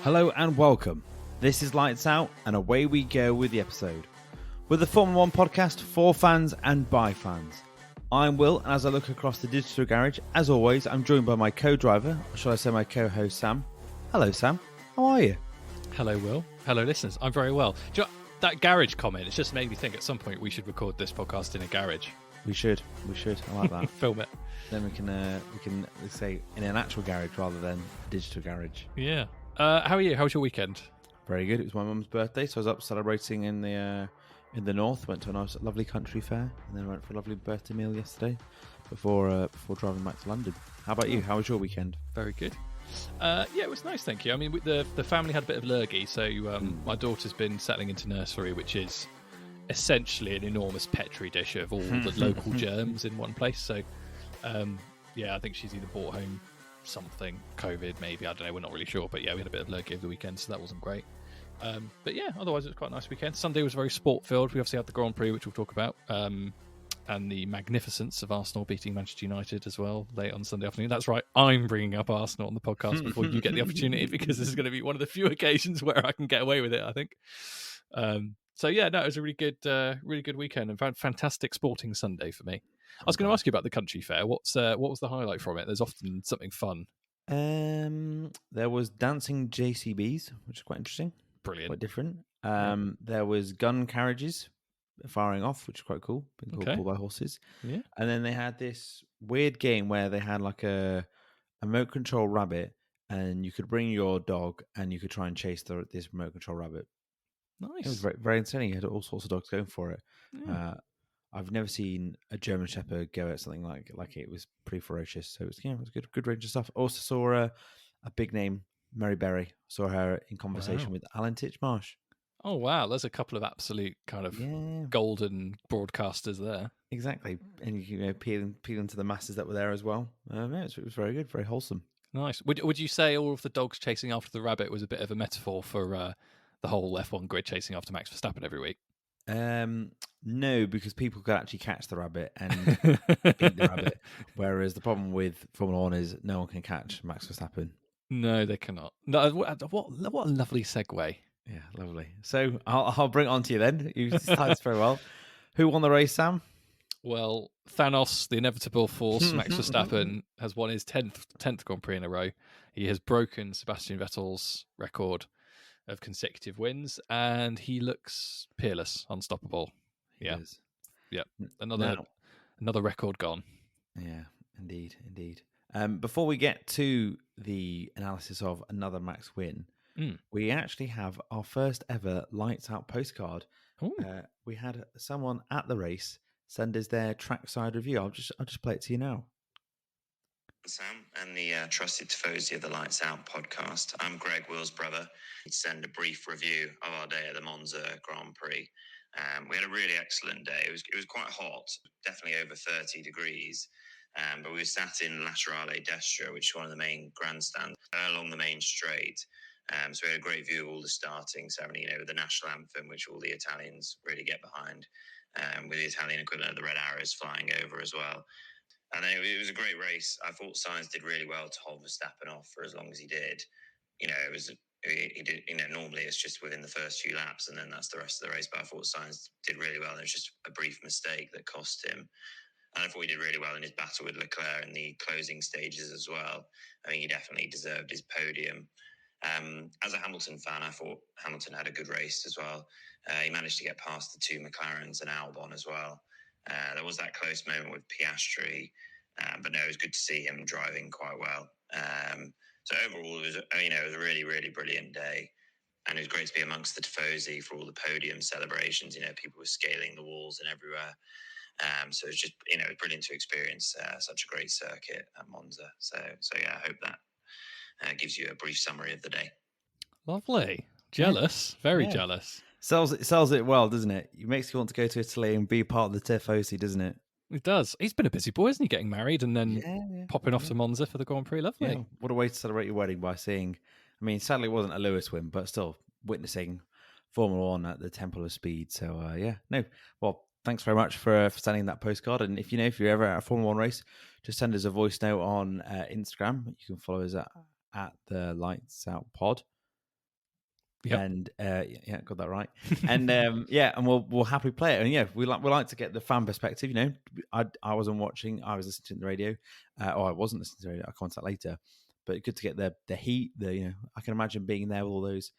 Hello and welcome. This is Lights Out, and away we go with the episode. We're the Formula One podcast for fans and by fans. I'm Will, and as I look across the digital garage, as always, I'm joined by my co-driver, or shall I say my co-host, Sam. Hello, Sam. How are you? Hello, Will. Hello, listeners. I'm very well. Do you know, that garage comment, it's just made me think at some point we should record this podcast in a garage. We should. I like that. Film it. Then we can let's say in an actual garage rather than a digital garage. Yeah. How are you? How was your weekend? Very good. It was my mum's birthday, so I was up celebrating in the north. Went to a nice, lovely country fair, and then went for a lovely birthday meal yesterday before driving back to London. How about you? How was your weekend? Very good. Yeah, it was nice, thank you. I mean, the family had a bit of lurgy, so my daughter's been settling into nursery, which is essentially an enormous petri dish of all the local germs in one place. So, yeah, I think she's either brought home something, COVID maybe, I don't know, we're not really sure, but yeah, we had a bit of lurgy over the weekend, so that wasn't great. But yeah, otherwise it was quite a nice weekend. Sunday was very sport filled. We obviously had the Grand Prix, which we'll talk about, and the magnificence of Arsenal beating Manchester United as well late on Sunday afternoon. That's right, I'm bringing up Arsenal on the podcast before you get the opportunity, because this is going to be one of the few occasions where I can get away with it, I think. So yeah, no, it was a really good weekend and fantastic sporting Sunday for me. I was going to ask you about the country fair. What was the highlight from it? There's often something fun. There was dancing JCBs, which is quite interesting. Brilliant. Quite different. There was gun carriages firing off, which is quite cool. Being pulled by horses. Yeah. And then they had this weird game where they had like a remote control rabbit, and you could bring your dog and you could try and chase this remote control rabbit. Nice. It was very, very entertaining. You had all sorts of dogs going for it. Yeah. I've never seen a German Shepherd go at something like it. It was pretty ferocious. So it was good range of stuff. Also saw a big name, Mary Berry. Saw her in conversation with Alan Titchmarsh. Oh wow, there's a couple of absolute kind of golden broadcasters there. Exactly, and appealing to the masses that were there as well. It was very good, very wholesome. Nice. Would you say all of the dogs chasing after the rabbit was a bit of a metaphor for the whole F1 grid chasing after Max Verstappen every week? No, because people could actually catch the rabbit and beat the rabbit. Whereas the problem with Formula One is no one can catch Max Verstappen. No, they cannot. No, what a lovely segue. Yeah, lovely. So I'll bring it on to you then. You started very well. Who won the race, Sam? Well, Thanos, the inevitable force, Max Verstappen, has won his 10th Grand Prix in a row. He has broken Sebastian Vettel's record of consecutive wins, and he looks peerless, unstoppable. Yeah. Another record gone. Yeah, indeed. Before we get to the analysis of another Max win, we actually have our first ever Lights Out postcard. We had someone at the race send us their trackside review. I'll just play it to you now. Sam and the trusted tifosi of the Lights Out podcast. I'm Greg, Will's brother. I'd send a brief review of our day at the Monza Grand Prix. We had a really excellent day. It was quite hot, definitely over 30 degrees. But we were sat in Laterale Destra, which is one of the main grandstands along the main straight. So we had a great view of all the starting ceremony, with the national anthem, which all the Italians really get behind, with the Italian equivalent of the Red Arrows flying over as well. And it was a great race. I thought Sainz did really well to hold Verstappen off for as long as he did. He did. Normally it's just within the first few laps, and then that's the rest of the race. But I thought Sainz did really well. There was just a brief mistake that cost him. And I thought he did really well in his battle with Leclerc in the closing stages as well. I think he definitely deserved his podium. As a Hamilton fan, I thought Hamilton had a good race as well. He managed to get past the two McLarens and Albon as well. There was that close moment with Piastri, but no, it was good to see him driving quite well. So overall, it was a really, really brilliant day, and it was great to be amongst the tifosi for all the podium celebrations. People were scaling the walls and everywhere. So it's just it was brilliant to experience such a great circuit at Monza. So yeah, I hope that gives you a brief summary of the day. Lovely, jealous, very jealous. Sells it well, doesn't it? It makes you want to go to Italy and be part of the tifosi, doesn't it? It does. He's been a busy boy, isn't he? Getting married and then popping off to Monza for the Grand Prix. Lovely. Yeah. What a way to celebrate your wedding by seeing. I mean, sadly, it wasn't a Lewis win, but still witnessing Formula One at the Temple of Speed. So Well, thanks very much for sending that postcard. And if you're ever at a Formula One race, just send us a voice note on Instagram. You can follow us at the Lights Out Pod. Yep. And yeah, got that right. And and we'll happily play it. And yeah, we like to get the fan perspective. You know, I wasn't watching; I was listening to the radio. Or I wasn't listening to the radio. I'll comment that later. But good to get the heat. I can imagine being there with all those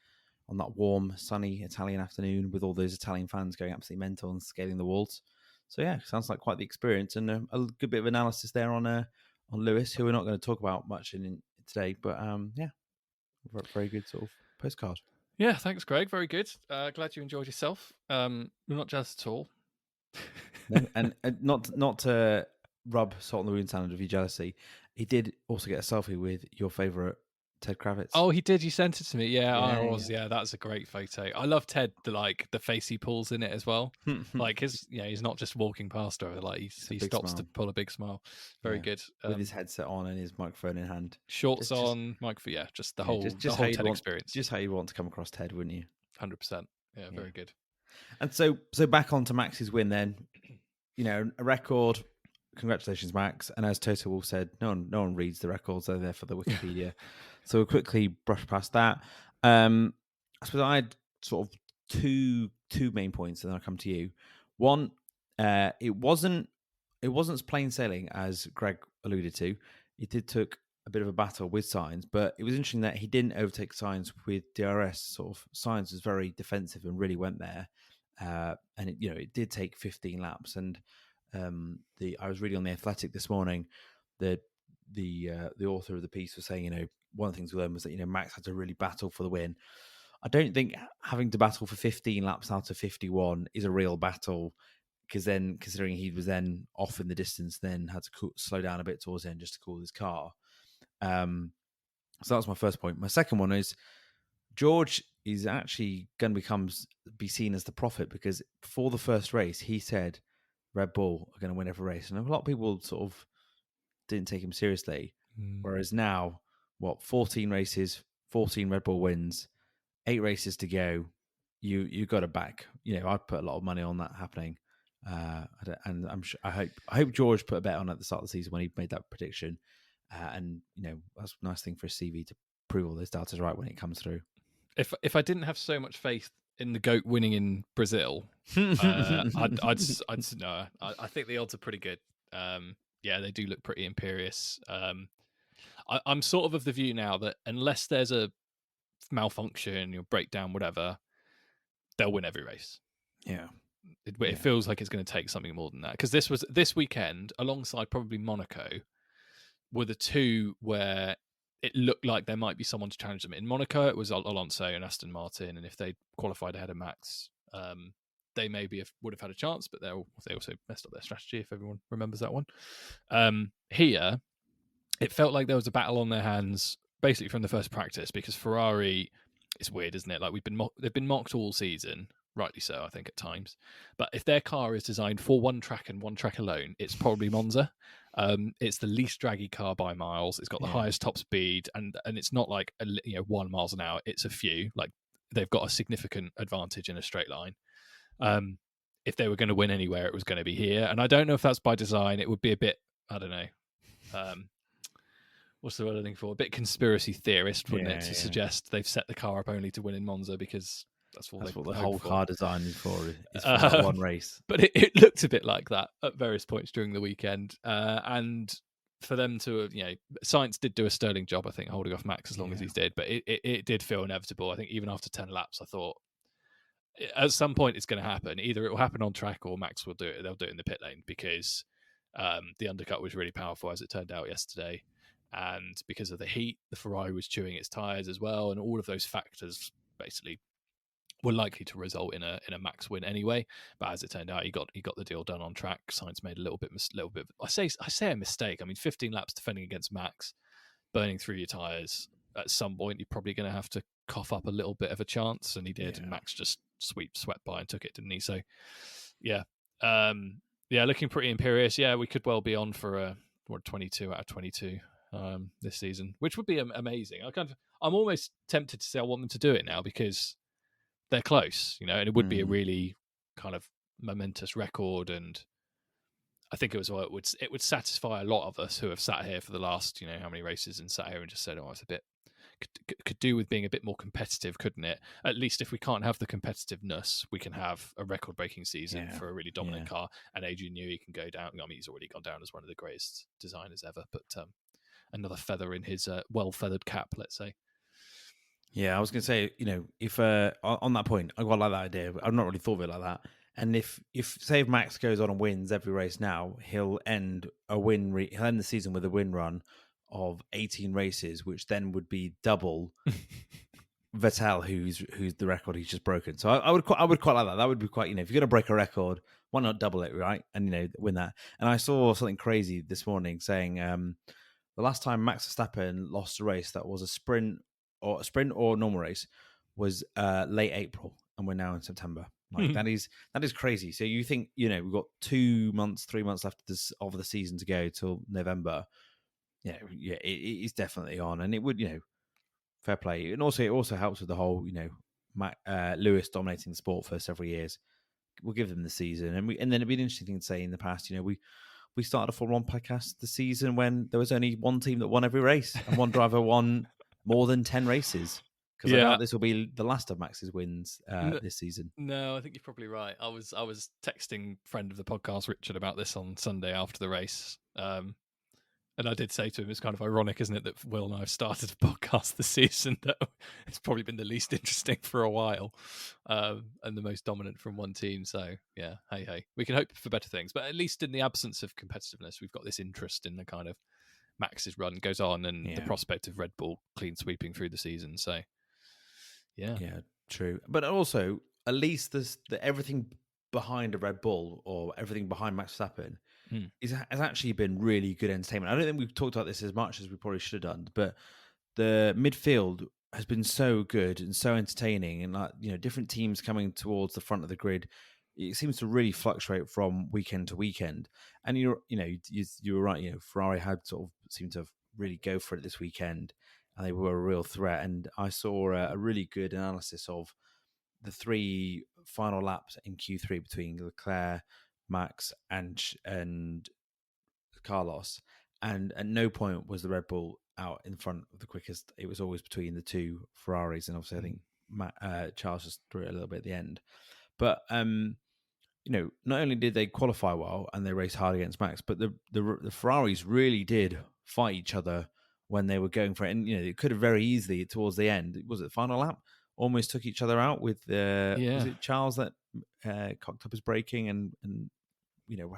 on that warm, sunny Italian afternoon with all those Italian fans going absolutely mental and scaling the walls. So yeah, sounds like quite the experience, and a good bit of analysis there on Lewis, who we're not going to talk about much in today. But very good sort of postcard. Yeah, thanks, Greg. Very good. Glad you enjoyed yourself. We're not jealous at all. No, and not to rub salt on the wound sound of your jealousy, he did also get a selfie with your favourite Ted Kravitz. Oh, he did. You sent it to me. Yeah, that's a great photo. I love Ted. The face he pulls in it as well. Like he's not just walking past her. Like he stops to pull a big smile. Very good. With his headset on and his microphone in hand, shorts on, microphone. Yeah, just the whole Ted experience. Just how you want to come across Ted, wouldn't you? 100%. Yeah, very good. And so back on to Max's win then. You know, a record. Congratulations, Max. And as Toto Wolff said, no one reads the records. They're there for the Wikipedia. So we'll quickly brush past that. I suppose I had sort of two main points, and then I'll come to you. One, it wasn't as plain sailing as Greg alluded to. It did took a bit of a battle with Sainz, but it was interesting that he didn't overtake Sainz with DRS. Sort of Sainz was very defensive and really went there. And it did take 15 laps. And I was reading on The Athletic this morning that the author of the piece was saying, one of the things we learned was that, Max had to really battle for the win. I don't think having to battle for 15 laps out of 51 is a real battle, because then, considering he was then off in the distance, then had to slow down a bit towards the end just to cool his car. So that was my first point. My second one is George is actually going to be seen as the prophet, because before the first race, he said Red Bull are going to win every race. And a lot of people sort of didn't take him seriously. Whereas now, 14 races, 14 Red Bull wins, 8 races to go. You got to back. I'd put a lot of money on that happening. And I'm sure, I hope George put a bet on at the start of the season when he made that prediction. And that's a nice thing for a CV to prove all those doubters right when it comes through. If I didn't have so much faith in the GOAT winning in Brazil, I'd no. I think the odds are pretty good. They do look pretty imperious. I'm sort of the view now that unless there's a malfunction or breakdown, whatever, they'll win every race. Yeah. It feels like it's going to take something more than that, because this weekend, alongside probably Monaco, were the two where it looked like there might be someone to challenge them. In Monaco, it was Alonso and Aston Martin, and if they qualified ahead of Max, they maybe would have had a chance, but they also messed up their strategy, if everyone remembers that one. Here, it felt like there was a battle on their hands basically from the first practice, because Ferrari, it's weird, isn't it? Like they've been mocked all season, rightly so, I think, at times. But if their car is designed for one track and one track alone, it's probably Monza. It's the least draggy car by miles. It's got the highest top speed, and it's not like 1 miles an hour. It's a few. Like they've got a significant advantage in a straight line. If they were going to win anywhere, it was going to be here. And I don't know if that's by design. It would be a bit, I don't know. What's the word I'm looking for? A bit conspiracy theorist, wouldn't it? To suggest they've set the car up only to win in Monza, because that's what the whole car design is for. Is for one race. But it looked a bit like that at various points during the weekend. And for them to, Sainz did do a sterling job, I think, holding off Max as long as he did. But it did feel inevitable. I think even after 10 laps, I thought at some point it's going to happen. Either it will happen on track or Max will do it. They'll do it in the pit lane, because the undercut was really powerful, as it turned out yesterday. And because of the heat, the Ferrari was chewing its tyres as well. And all of those factors basically were likely to result in a Max win anyway. But as it turned out, he got the deal done on track. Sainz made a little bit. I say a mistake. I mean, 15 laps defending against Max, burning through your tyres. At some point, you're probably going to have to cough up a little bit of a chance, and he did. And Max just swept by and took it, didn't he? So, looking pretty imperious. Yeah, we could well be on for a 22 out of 22 this season, which would be amazing. I'm almost tempted to say I want them to do it now, because they're close, and it would be a really kind of momentous record, and I think it would satisfy a lot of us who have sat here for the last how many races and sat here and just said, it's a bit could do with being a bit more competitive, couldn't it? At least if we can't have the competitiveness, we can have a record-breaking season for a really dominant car, and Adrian Newey can go down. I mean, he's already gone down as one of the greatest designers ever, but another feather in his well-feathered cap, let's say. Yeah, I was going to say, if on that point, I quite like that idea. I've not really thought of it like that. And if say if Max goes on and wins every race now, he'll end the season with a win run of 18 races, which then would be double Vettel, who's the record he's just broken. So I would quite like that. That would be quite, if you're going to break a record, why not double it, right? And win that. And I saw something crazy this morning saying the last time Max Verstappen lost a race that was a sprint or normal race was late April, and we're now in September. Like that is crazy. So you think we've got 3 months left of the season to go till November. Yeah, it is definitely on, and it would fair play. And also it also helps with the whole Lewis dominating the sport for several years. We'll give them the season, and then it'd be an interesting thing to say. In the past, we started a Formula 1 podcast the season when there was only one team that won every race and one driver won more than 10 races. Because I doubt this will be the last of Max's wins this season. No, I think you're probably right. I was texting friend of the podcast, Richard, about this on Sunday after the race. And I did say to him, it's kind of ironic, isn't it, that Will and I have started a podcast this season that it's probably been the least interesting for a while and the most dominant from one team. So, yeah, hey, we can hope for better things. But at least in the absence of competitiveness, we've got this interest in the kind of Max's run goes on and the prospect of Red Bull clean sweeping through the season. So, yeah, true. But also, at least everything behind a Red Bull or everything behind Max Verstappen has actually been really good entertainment. I don't think we've talked about this as much as we probably should have done, but the midfield has been so good and so entertaining, and different teams coming towards the front of the grid. It seems to really fluctuate from weekend to weekend. And you were right. Ferrari had sort of seemed to really go for it this weekend, and they were a real threat. And I saw a really good analysis of the 3 final laps in Q3 between Leclerc, Max, and Carlos. And at no point was the Red Bull out in front of the quickest. It was always between the 2 Ferraris, and obviously I think Charles just threw it a little bit at the end. But not only did they qualify well and they raced hard against Max, but the Ferraris really did fight each other when they were going for it. And it could have very easily towards the end. Was it the final lap? Almost took each other out with was it Charles that cocked up his braking and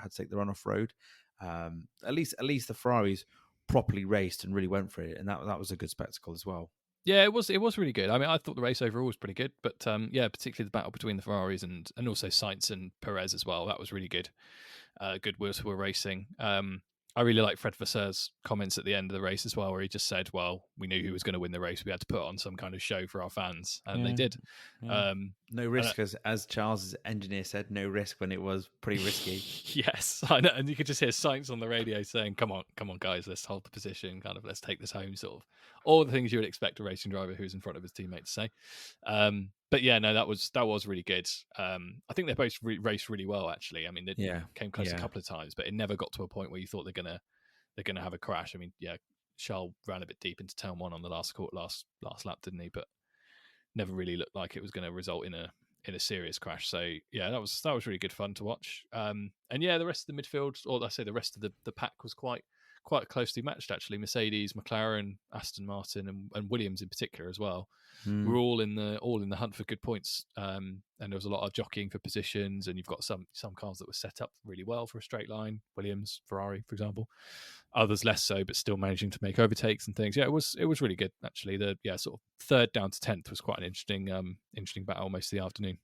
had to take the run off road. At least the Ferraris properly raced and really went for it, and that was a good spectacle as well. Yeah, it was really good. I mean, I thought the race overall was pretty good, but particularly the battle between the Ferraris and also Sainz and Perez as well. That was really good. Good wheels were racing. I really like Fred Vasseur's comments at the end of the race as well, where he just said, well, we knew who was going to win the race. We had to put on some kind of show for our fans, and they did. Yeah. No risk, as Charles' engineer said, no risk when it was pretty risky. Yes, I know. And you could just hear Sainz on the radio saying, come on, guys, let's hold the position, kind of, let's take this home, sort of. All the things you would expect a racing driver who's in front of his teammate to say. But yeah, no, that was really good. I think they both raced really well, actually. I mean, they came close a couple of times, but it never got to a point where you thought they're gonna have a crash. I mean, Charles ran a bit deep into turn 1 on the last lap, didn't he? But never really looked like it was going to result in a serious crash. So yeah, that was really good fun to watch. And the rest of the midfield, or I say the rest of the pack, was quite closely matched, actually. Mercedes, McLaren, Aston Martin, and Williams in particular as well. We're all in the hunt for good points, and there was a lot of jockeying for positions. And you've got some cars that were set up really well for a straight line. Williams, Ferrari, for example. Others less so, but still managing to make overtakes and things. Yeah, it was really good, actually. The sort of 3rd down to 10th was quite an interesting battle most of the afternoon.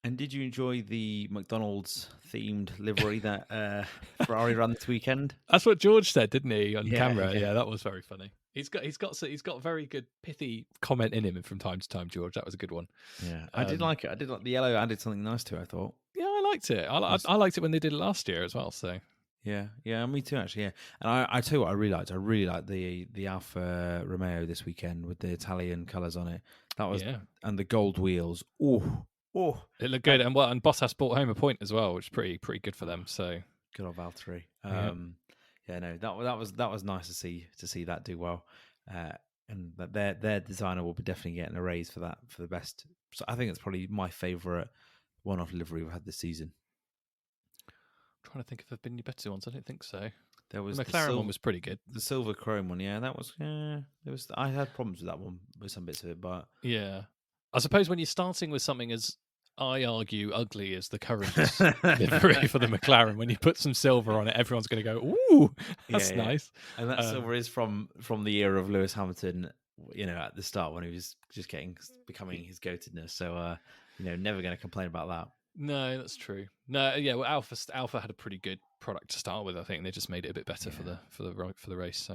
And did you enjoy the McDonald's themed livery that Ferrari ran this weekend? That's what George said, didn't he, on camera? Yeah, that was very funny. He's got a very good pithy comment in him from time to time, George. That was a good one. Yeah, I did like it. I did like the yellow added something nice to it, I thought. Yeah, I liked it. I liked it when they did it last year as well. So yeah, me too, actually. Yeah, and I tell you what, I really liked the Alfa Romeo this weekend with the Italian colours on it. That was and the gold wheels. Oh, it looked good, and Bottas brought home a point as well, which is pretty good for them. So good old Valtteri. That was nice to see that do well. and that their designer will be definitely getting a raise for that, for the best. So I think it's probably my favourite one-off livery we've had this season. I'm trying to think if there've been any better ones. I don't think so. There was the McLaren one was pretty good. The silver chrome one, yeah, that was. There was. I had problems with that one with some bits of it, but yeah, I suppose when you're starting with something as, I argue, ugly as the current livery for the McLaren, when you put some silver on it, everyone's going to go, "Ooh, that's nice." And that silver is from the era of Lewis Hamilton, at the start when he was just becoming his goatedness. So, never going to complain about that. No, that's true. No, yeah, well, Alpha had a pretty good product to start with. I think they just made it a bit better for the race. So,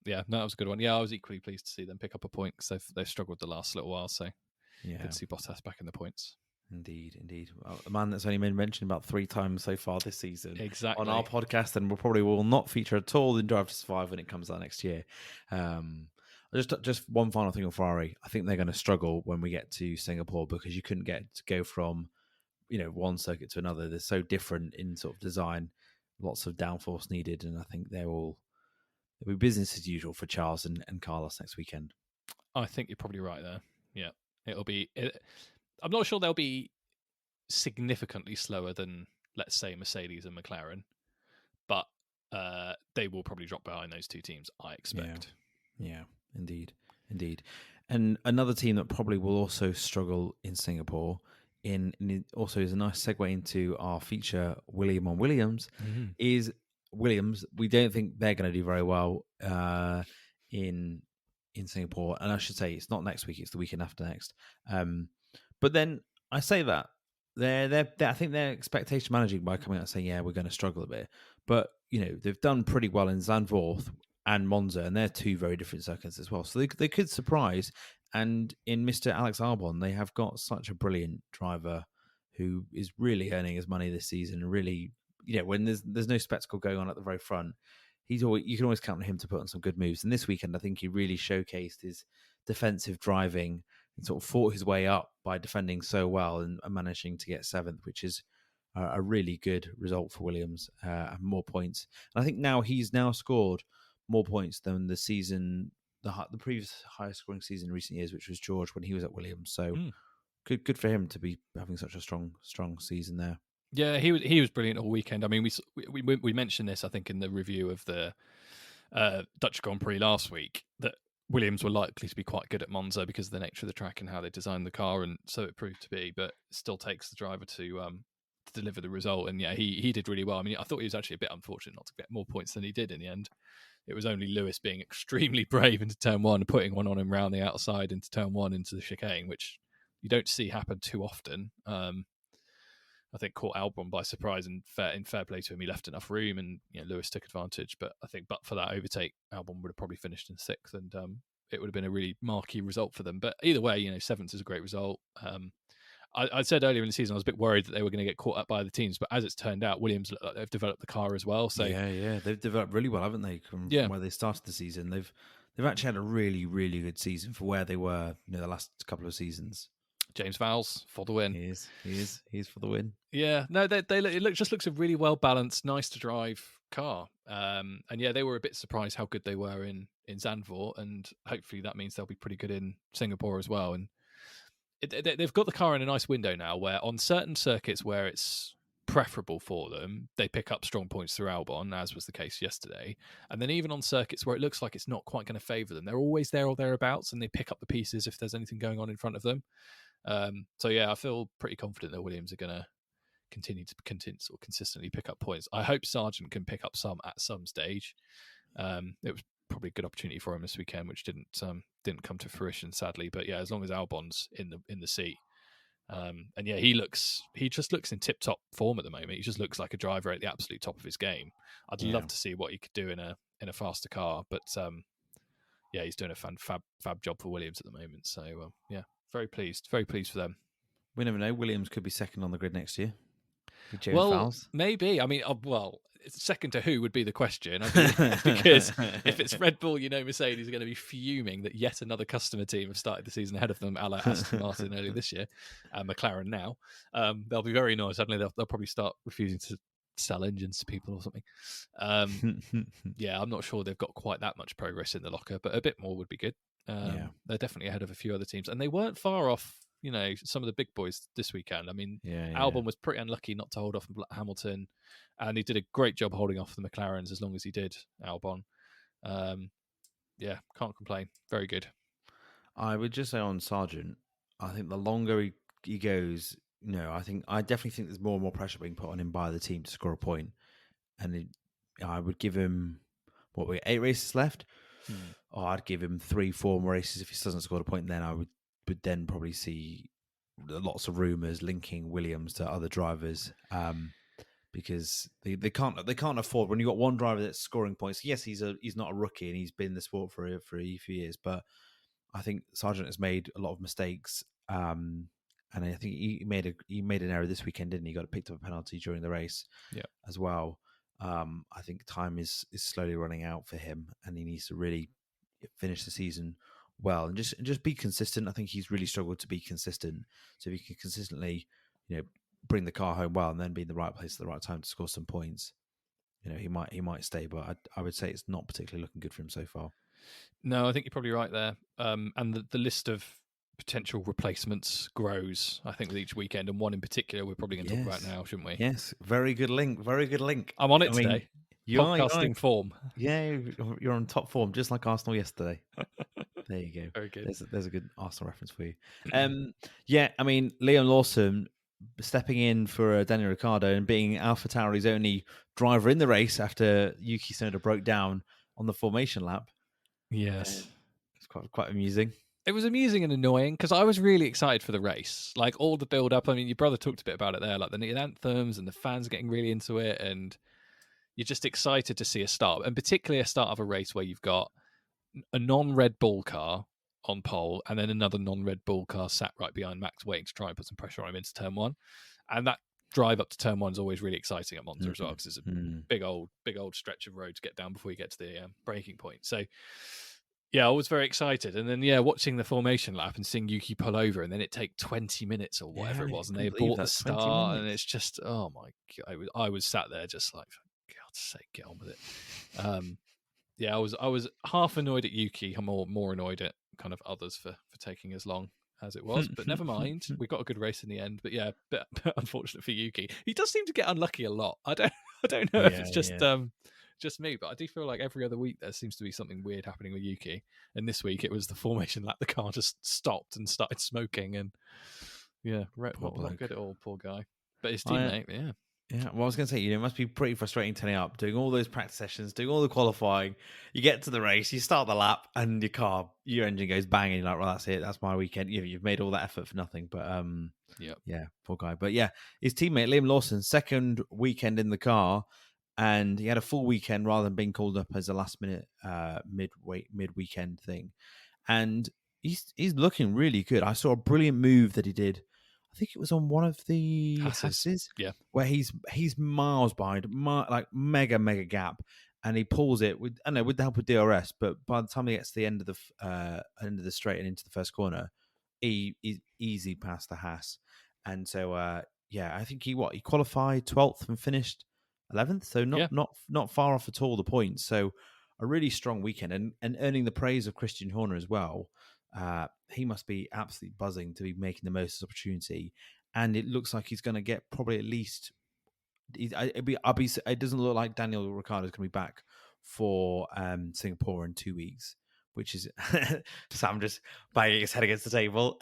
yeah, no, that was a good one. Yeah, I was equally pleased to see them pick up a point because they've struggled the last little while. So, good to see Bottas back in the points. Indeed. Well, a man that's only been mentioned about 3 times so far this season, exactly, on our podcast, and will not feature at all in Drive to Survive when it comes out next year. Just one final thing on Ferrari. I think they're going to struggle when we get to Singapore because you couldn't get to go from one circuit to another. They're so different in sort of design, lots of downforce needed, and I think it'll be business as usual for Charles and Carlos next weekend. I think you're probably right there. Yeah, it'll be. I'm not sure they'll be significantly slower than, let's say, Mercedes and McLaren, but they will probably drop behind those two teams, I expect. Yeah, indeed. And another team that probably will also struggle in Singapore, also is a nice segue into our feature, William on Williams, is Williams. We don't think they're going to do very well in Singapore. And I should say, it's not next week, it's the weekend after next. But then I say that I think they're expectation managing by coming out and saying, yeah, we're going to struggle a bit. But, they've done pretty well in Zandvoort and Monza, and they're 2 very different circuits as well. So they could surprise. And in Mr. Alex Albon, they have got such a brilliant driver who is really earning his money this season. And really, when there's no spectacle going on at the very front, you can always count on him to put on some good moves. And this weekend, I think he really showcased his defensive driving and sort of fought his way up by defending so well and managing to get 7th, which is a really good result for Williams, and more points. And I think he's scored more points than the season, the previous highest scoring season in recent years, which was George when he was at Williams. So good for him to be having such a strong season there. Yeah, he was brilliant all weekend. I mean, we mentioned this, I think, in the review of the Dutch Grand Prix last week, that Williams were likely to be quite good at Monza because of the nature of the track and how they designed the car, and so it proved to be. But it still takes the driver to deliver the result. And yeah, he did really well. I mean, I thought he was actually a bit unfortunate not to get more points than he did in the end. It was only Lewis being extremely brave into turn 1, putting one on him round the outside into turn 1 into the chicane, which you don't see happen too often. I think caught Albon by surprise, and fair play to him, he left enough room, and Lewis took advantage. But I think, but for that overtake, Albon would have probably finished in 6th, and it would have been a really marquee result for them. But either way, 7th is a great result. I said earlier in the season I was a bit worried that they were going to get caught up by the teams, but as it's turned out, Williams look like they've developed the car as well. So yeah, they've developed really well, haven't they? From where they started the season, they've actually had a really, really good season for where they were, the last couple of seasons. James Vowles for the win. He is for the win. Yeah, no, it just looks a really well balanced, nice to drive car. And yeah, they were a bit surprised how good they were in Zandvoort, and hopefully that means they'll be pretty good in Singapore as well. And they've got the car in a nice window now, where on certain circuits where it's preferable for them, they pick up strong points through Albon, as was the case yesterday. And then even on circuits where it looks like it's not quite going to favour them, they're always there or thereabouts, and they pick up the pieces if there's anything going on in front of them. So yeah, I feel pretty confident that Williams are going to continue to consistently pick up points. I hope Sargent can pick up some at some stage. It was probably a good opportunity for him this weekend, which didn't come to fruition, sadly. But yeah, as long as Albon's in the seat, and yeah, he just looks in tip top form at the moment. He just looks like a driver at the absolute top of his game. I'd love to see what he could do in a faster car, but yeah, he's doing a fab job for Williams at the moment. So yeah, very pleased for them. We never know. Williams could be second on the grid next year. Maybe. I mean, second to who would be the question. I mean, because if it's Red Bull, Mercedes are going to be fuming that yet another customer team have started the season ahead of them, a la Aston Martin earlier this year, and McLaren now. They'll be very annoyed. Suddenly they'll probably start refusing to sell engines to people or something. Yeah, I'm not sure they've got quite that much progress in the locker, but a bit more would be good. They're definitely ahead of a few other teams, and they weren't far off. Some of the big boys this weekend. I mean, Albon was pretty unlucky not to hold off Hamilton, and he did a great job holding off the McLarens as long as he did, Albon. Can't complain. Very good. I would just say on Sargent, I think the longer he goes, I definitely think there's more and more pressure being put on him by the team to score a point. And I would give him, 8 races left? I'd give him 3-4 more races if he doesn't score a point. Then I would then probably see lots of rumours linking Williams to other drivers, because they can't afford, when you've got one driver that's scoring points. Yes, he's not a rookie and he's been in the sport for a few years, but I think Sargent has made a lot of mistakes, and I think he made an error this weekend, didn't he? He got picked up a penalty during the race, as well. I think time is slowly running out for him, and he needs to really finish the season well and just be consistent. I think he's really struggled to be consistent. So if he can consistently, bring the car home well and then be in the right place at the right time to score some points, he might stay. But I would say it's not particularly looking good for him so far. No, I think you're probably right there. And the list of potential replacements grows, I think, with each weekend, and one in particular we're probably going to talk about now, shouldn't we? Yes, very good link. I'm on it today. Podcasting form. Yeah, you're on top form, just like Arsenal yesterday. There you go. Very good. There's a good Arsenal reference for you. I mean, Liam Lawson stepping in for Daniel Ricciardo and being AlphaTauri's only driver in the race after Yuki Tsunoda broke down on the formation lap. Yes. It's quite amusing. It was amusing and annoying because I was really excited for the race. Like all the build up. I mean, your brother talked a bit about it there, like the anthems and the fans getting really into it, and you're just excited to see a start, and particularly a start of a race where you've got a non-Red Bull car on pole and then another non-Red Bull car sat right behind Max, waiting to try and put some pressure on him into turn 1. And that drive up to turn 1 is always really exciting at Monza as well, because it's a big old stretch of road to get down before you get to the braking point. So I was very excited. And then watching the formation lap and seeing Yuki pull over, and then it take 20 minutes or whatever it was, and they bought the start, and it's just, oh my God, I was sat there just like, for God's sake, get on with it. I was half annoyed at Yuki. I'm more annoyed at kind of others for taking as long as it was, but never mind. We got a good race in the end. But bit unfortunate for Yuki. He does seem to get unlucky a lot. I don't know if it's just me, but I do feel like every other week there seems to be something weird happening with Yuki. And this week it was the formation lap. The car just stopped and started smoking, and not good at all, poor guy. But his teammate, Yeah, well, I was going to say, it must be pretty frustrating turning up, doing all those practice sessions, doing all the qualifying. You get to the race, you start the lap, and your engine goes bang, and you're like, well, that's it. That's my weekend. You've made all that effort for nothing. But, poor guy. But, his teammate, Liam Lawson, second weekend in the car, and he had a full weekend rather than being called up as a last-minute mid-weekend thing. And he's looking really good. I saw a brilliant move that he did. I think it was on one of the Haas's, where he's miles behind, like mega gap, and he pulls it with the help of DRS. But by the time he gets to the end of the straight and into the first corner, he's easy past the Haas. And so I think he qualified 12th and finished 11th, so not far off at all the points. So a really strong weekend, and earning the praise of Christian Horner as well. He must be absolutely buzzing to be making the most of this opportunity, and it looks like he's going to get probably at least. It doesn't look like Daniel Ricciardo is going to be back for Singapore in 2 weeks, which is Sam just banging his head against the table,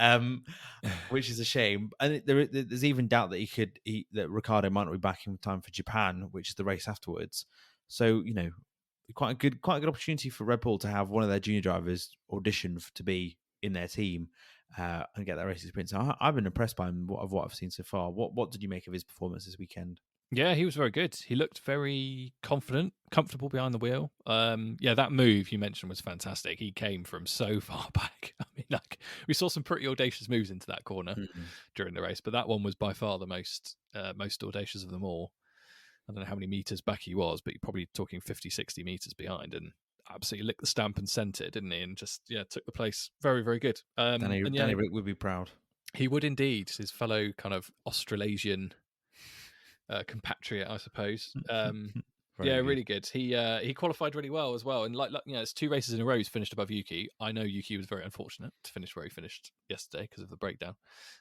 which is a shame. And there's even doubt that that Ricciardo might not be back in time for Japan, which is the race afterwards. So quite a good opportunity for Red Bull to have one of their junior drivers audition to be in their team and get that race experience. So I've been impressed by him of what I've seen so far. What did you make of his performance this weekend? Yeah, he was very good. He looked very confident, comfortable behind the wheel. That move you mentioned was fantastic. He came from so far back. I mean, we saw some pretty audacious moves into that corner during the race, but that one was by far the most audacious of them all. I don't know how many meters back he was, but you're probably talking 50, 60 meters behind, and absolutely licked the stamp and sent it, didn't he? And just, took the place. Very, very good. Danny Rick would be proud. He would indeed. His fellow kind of Australasian compatriot, I suppose. Yeah, really good. He qualified really well as well, and like it's 2 races in a row he's finished above Yuki. I know Yuki was very unfortunate to finish where he finished yesterday because of the breakdown.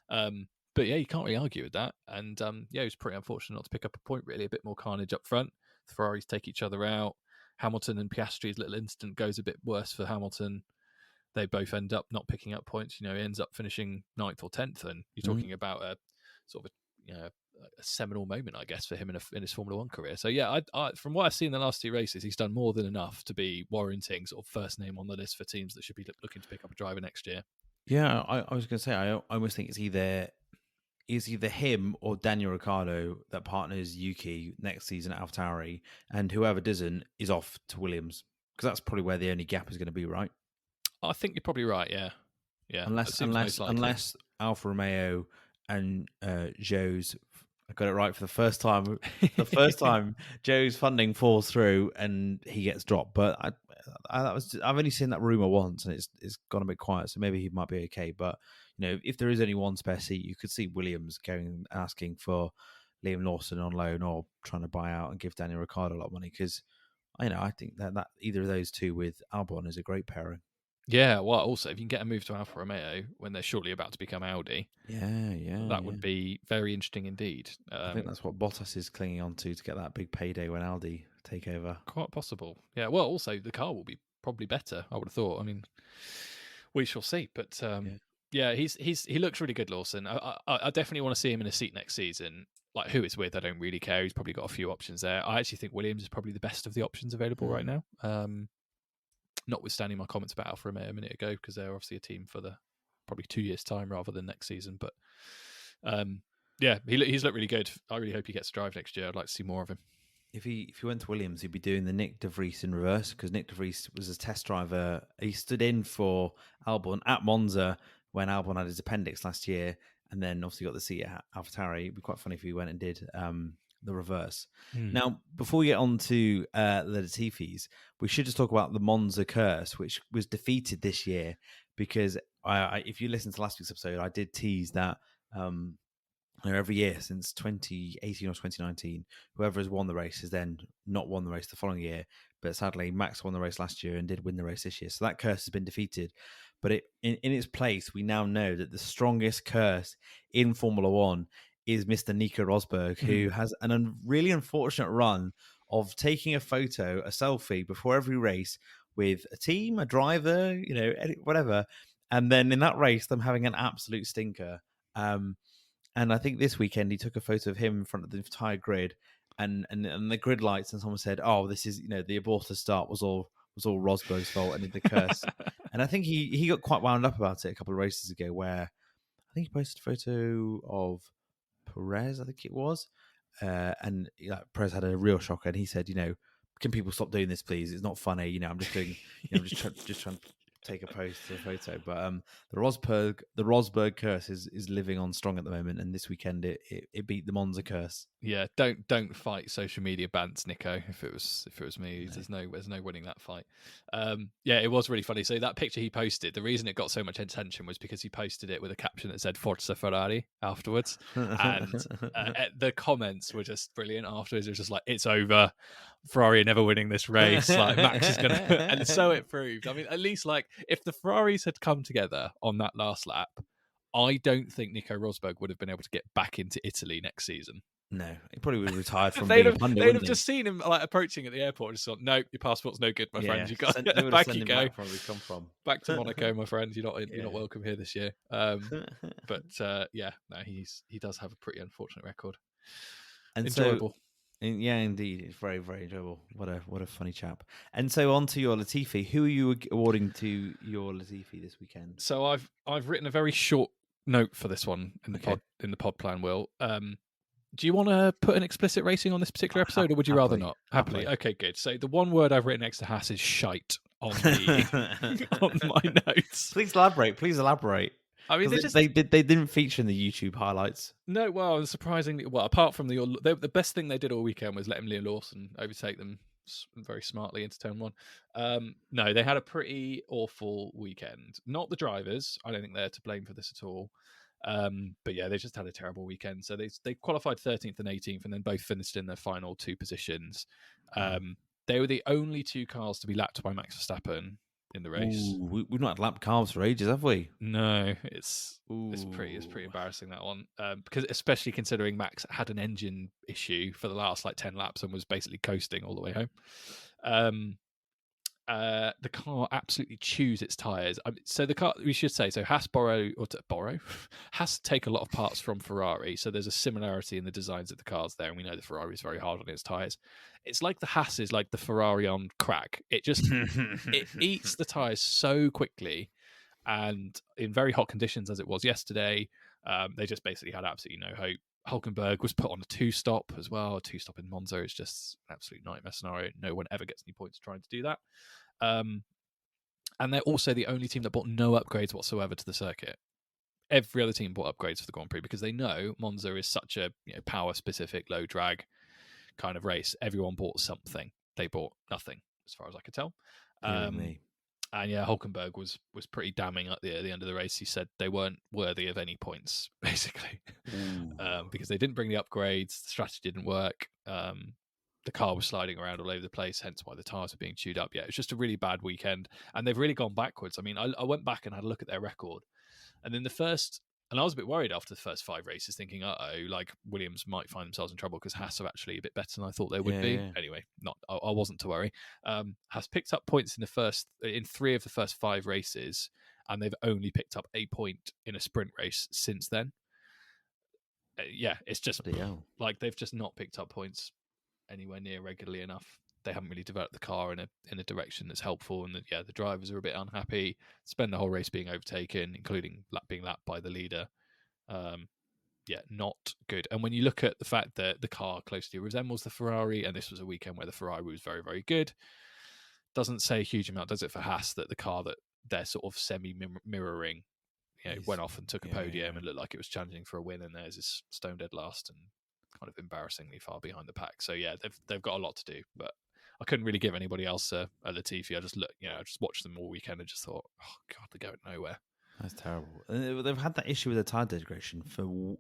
But yeah, you can't really argue with that. And yeah, he was pretty unfortunate not to pick up a point. Really, a bit more carnage up front. The Ferraris take each other out. Hamilton and Piastri's little incident goes a bit worse for Hamilton. They both end up not picking up points. He ends up finishing 9th or 10th, and you're talking about a sort of a seminal moment, I guess, for him in his Formula One career. So yeah, I from what I've seen in the last 2 races, he's done more than enough to be warranting sort of first name on the list for teams that should be looking to pick up a driver next year. Yeah, I was going to say, I almost think it's either him or Daniel Ricciardo that partners Yuki next season at AlphaTauri, and whoever doesn't is off to Williams, because that's probably where the only gap is going to be, right? I think you're probably right. Yeah. Unless Alfa Romeo and Joe's, I got it right for the first time. The first time Joe's funding falls through and he gets dropped, but I've only seen that rumor once, and it's gone a bit quiet. So maybe he might be okay. But if there is only one spare seat, you could see Williams going and asking for Liam Lawson on loan, or trying to buy out and give Daniel Ricciardo a lot of money, because I think that either of those two with Albon is a great pairing. Yeah, well, also, if you can get a move to Alfa Romeo when they're shortly about to become Audi, that would be very interesting indeed. I think that's what Bottas is clinging on to get that big payday when Audi take over. Quite possible. Yeah, well, also, the car will be probably better, I would have thought. I mean, we shall see. But yeah, he looks really good, Lawson. I definitely want to see him in a seat next season. Like, who it's with, I don't really care. He's probably got a few options there. I actually think Williams is probably the best of the options available right now. Notwithstanding my comments about Alfa Romeo a minute ago, because they're obviously a team for the probably 2 years' time rather than next season. But yeah, he's looked really good. I really hope he gets to drive next year. I'd like to see more of him. If he went to Williams, he'd be doing the Nick de Vries in reverse, because Nick de Vries was a test driver. He stood in for Albon at Monza when Albon had his appendix last year, and then obviously got the seat at AlphaTauri. It'd be quite funny if he went and did the reverse. Now, before we get on to the Latifis, we should just talk about the Monza curse, which was defeated this year, because if you listen to last week's episode, I did tease that every year since 2018 or 2019, whoever has won the race has then not won the race the following year. But sadly, Max won the race last year and did win the race this year. So that curse has been defeated. But in its place, we now know that the strongest curse in Formula One is Mr. Nico Rosberg, who has a really unfortunate run of taking a photo, a selfie before every race with a team, a driver, whatever. And then in that race, them having an absolute stinker. And I think this weekend he took a photo of him in front of the entire grid and the grid lights, and someone said, "Oh, this is the aborted start was all Rosberg's fault and the curse." And I think he got quite wound up about it a couple of races ago, where I think he posted a photo of Perez, I think it was, and Perez had a real shocker, and he said, "Can people stop doing this, please? It's not funny. I'm just doing, I'm just trying to take a post or a photo." But the Rosberg curse is living on strong at the moment, and this weekend it beat the Monza curse. Yeah, don't fight social media bans, Nico. If it was me, no. there's no winning that fight. Yeah, it was really funny. So that picture he posted, the reason it got so much attention was because he posted it with a caption that said "Forza Ferrari" afterwards, and the comments were just brilliant. Afterwards, it was just like, "It's over. Ferrari are never winning this race. Like, Max is gonna," and so it proved. I mean, at least if the Ferraris had come together on that last lap, I don't think Nico Rosberg would have been able to get back into Italy next season. No, he probably would have retired from being a pundit. They'd have just seen him approaching at the airport and just thought, "No, your passport's no good, my friend. You got back. You go back to Monaco, my friend. You're not welcome here this year." But yeah, no, he does have a pretty unfortunate record. And enjoyable. Yeah, indeed, it's very, very enjoyable. What a funny chap. And so on to your Latifi. Who are you awarding to your Latifi this weekend? So I've written a very short note for this one in the pod plan. Will, do you want to put an explicit rating on this particular episode, or would you rather not? Happily. Okay, good. So the one word I've written next to Haas is shite on on my notes. Please elaborate. I mean, they didn't feature in the YouTube highlights. No, well, surprisingly, apart from the best thing they did all weekend was let Liam Lawson overtake them very smartly into turn one. No, they had a pretty awful weekend. Not the drivers. I don't think they're to blame for this at all. But yeah, they just had a terrible weekend. So they qualified 13th and 18th, and then both finished in their final 2 positions. They were the only 2 cars to be lapped by Max Verstappen in the race. Ooh, we've not had lap cars for ages, have we? No, it's pretty embarrassing, that one, because especially considering Max had an engine issue for the last 10 laps and was basically coasting all the way home. The car absolutely chews its tyres. So the car, we should say, so Haas Haas take a lot of parts from Ferrari. So there's a similarity in the designs of the cars there, and we know the Ferrari is very hard on its tyres. It's like the Haas is like the Ferrari on crack. It just it eats the tyres so quickly, and in very hot conditions as it was yesterday, they just basically had absolutely no hope. Hulkenberg was put on a 2-stop as well. A 2-stop in Monza is just an absolute nightmare scenario. No one ever gets any points trying to do that. And they're also the only team that bought no upgrades whatsoever to the circuit. Every other team bought upgrades for the Grand Prix because they know Monza is such a power-specific, low-drag kind of race. Everyone bought something. They bought nothing, as far as I could tell. And yeah, Hulkenberg was pretty damning at the end of the race. He said they weren't worthy of any points, basically, because they didn't bring the upgrades. The strategy didn't work. The car was sliding around all over the place, hence why the tyres were being chewed up. Yeah, it was just a really bad weekend, and they've really gone backwards. I mean, I went back and had a look at their record, and then and I was a bit worried after the first 5 races, thinking, Williams might find themselves in trouble because Haas are actually a bit better than I thought they would be. Yeah. Anyway, I wasn't to worry. Haas picked up points in 3 of the first 5 races, and they've only picked up a point in a sprint race since then. It's just they've just not picked up points anywhere near regularly enough. They haven't really developed the car in a direction that's helpful, and the drivers are a bit unhappy. Spend the whole race being overtaken, including being lapped by the leader. Not good. And when you look at the fact that the car closely resembles the Ferrari, and this was a weekend where the Ferrari was very, very good, doesn't say a huge amount, does it, for Haas, that the car that they're sort of semi-mirroring, went off and took a podium and looked like it was challenging for a win, and there's this stone dead last and kind of embarrassingly far behind the pack. So yeah, they've got a lot to do, but I couldn't really give anybody else a Latifi. I just watched them all weekend and just thought, oh god, they're going nowhere. That's terrible. They've had that issue with the tire degradation for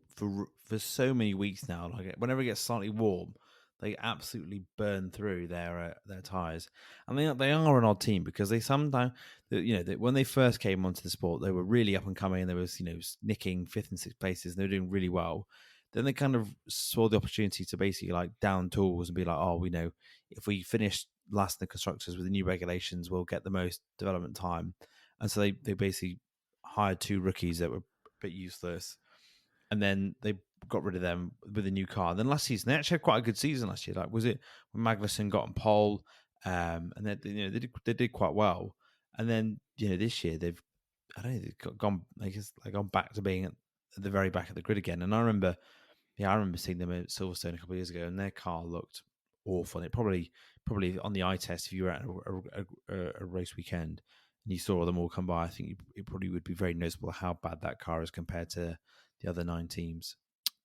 so many weeks now. Like whenever it gets slightly warm, they absolutely burn through their tires, and they are an odd team because they sometimes, when they first came onto the sport, they were really up and coming, and they was nicking 5th and 6th places, and they were doing really well. Then they kind of saw the opportunity to basically down tools and be like, oh, we know if we finish last in the constructors with the new regulations, we'll get the most development time. And so they basically hired 2 rookies that were a bit useless, and then they got rid of them with a new car. And then last season, they actually had quite a good season last year. Was it when Magnussen got on pole, and they did quite well. And then this year they've gone back to being at the very back of the grid again. And I remember seeing them at Silverstone a couple of years ago, and their car looked awful. And it probably on the eye test, if you were at a race weekend and you saw them all come by, I think it probably would be very noticeable how bad that car is compared to the other 9 teams.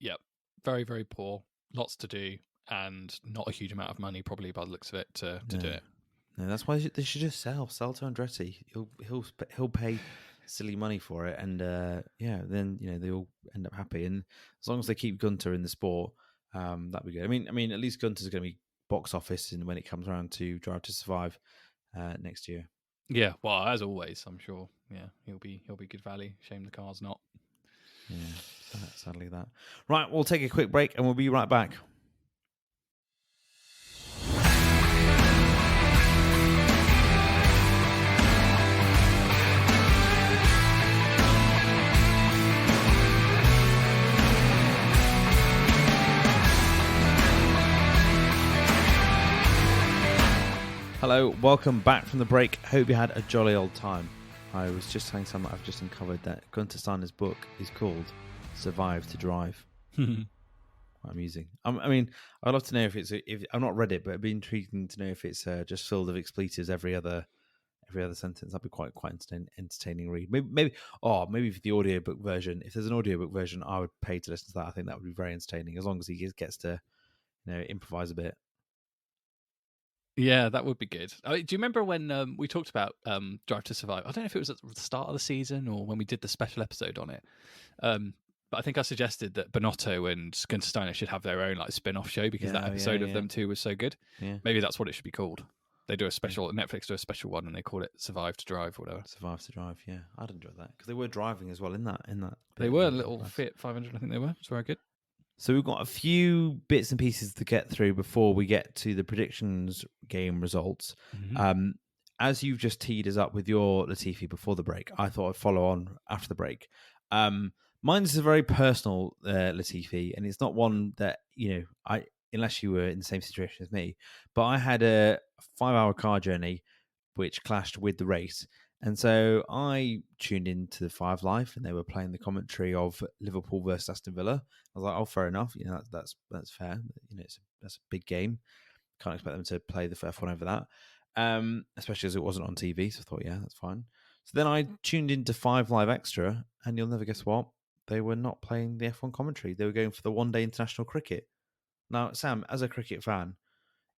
Yep, very, very poor. Lots to do, and not a huge amount of money, probably by the looks of it, to do it. No, that's why they should just sell to Andretti. He'll pay silly money for it, and then they all end up happy. And as long as they keep Gunter in the sport, that'd be good. I mean, at least Gunter's going to be box office, and when it comes around to Drive to Survive next year. Yeah, well, as always, I'm sure. Yeah, he'll be good value. Shame the car's not. Yeah, sadly that. Right, we'll take a quick break, and we'll be right back. Hello, welcome back from the break. Hope you had a jolly old time. I was just saying something I've just uncovered that Gunter Steiner's book is called Survive to Drive. Quite amusing. I mean, I'd love to know if I've not read it, but it'd be intriguing to know if it's just filled with expletives every other sentence. That'd be quite entertaining read. Maybe for the audiobook version. If there's an audiobook version, I would pay to listen to that. I think that would be very entertaining, as long as he gets to improvise a bit. Yeah, that would be good. Do you remember when we talked about Drive to Survive? I don't know if it was at the start of the season or when we did the special episode on it. But I think I suggested that Bonotto and Gunther Steiner should have their own like spin-off show because that episode of them two was so good. Yeah. Maybe that's what it should be called. They do a special, Netflix do a special one and they call it Survive to Drive or whatever. Survive to Drive, yeah. I'd enjoy that because they were driving as well in that. They were a little Fiat 500, I think they were. It's very good. So we've got a few bits and pieces to get through before we get to the predictions game results. Mm-hmm. As you've just teed us up with your Latifi before the break, I thought I'd follow on after the break. Mine is a very personal Latifi, and it's not one that, unless you were in the same situation as me, but I had a 5-hour car journey which clashed with the race. And so I tuned into the 5 Live and they were playing the commentary of Liverpool versus Aston Villa. I was like, oh, fair enough. That's fair. That's a big game. Can't expect them to play the F1 over that, especially as it wasn't on TV. So I thought, yeah, that's fine. So then I tuned into 5 Live Extra, and you'll never guess what? They were not playing the F1 commentary. They were going for the one-day international cricket. Now, Sam, as a cricket fan,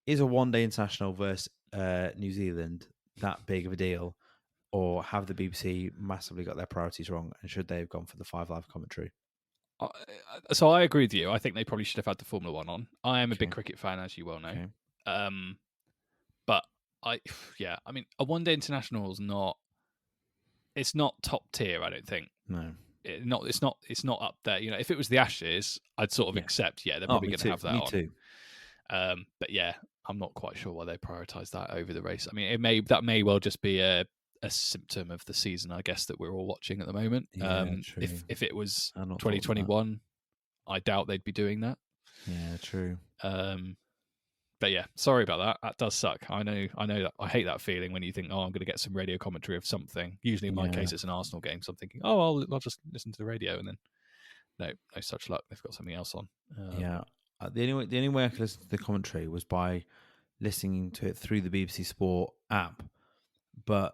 is a one-day international versus New Zealand that big of a deal? Or have the BBC massively got their priorities wrong? And should they have gone for the 5 Live commentary? So I agree with you. I think they probably should have had the Formula One on. I am a big cricket fan, as you well know. Okay. But I mean, a one-day international is not. It's not top tier. I don't think. No. It's not up there. If it was the Ashes, I'd sort of accept. Yeah, they're probably going to have that on. Me too. But yeah, I'm not quite sure why they prioritise that over the race. I mean, that may well just be a symptom of the season, I guess, that we're all watching at the moment. Yeah, if it was 2021, I doubt they'd be doing that. Yeah, true. But yeah, sorry about that. That does suck. I know that. I hate that feeling when you think, oh, I'm going to get some radio commentary of something. Usually in my case, it's an Arsenal game. So I'm thinking, oh, I'll just listen to the radio, and then no such luck. They've got something else on. The only way I could listen to the commentary was by listening to it through the BBC Sport app. But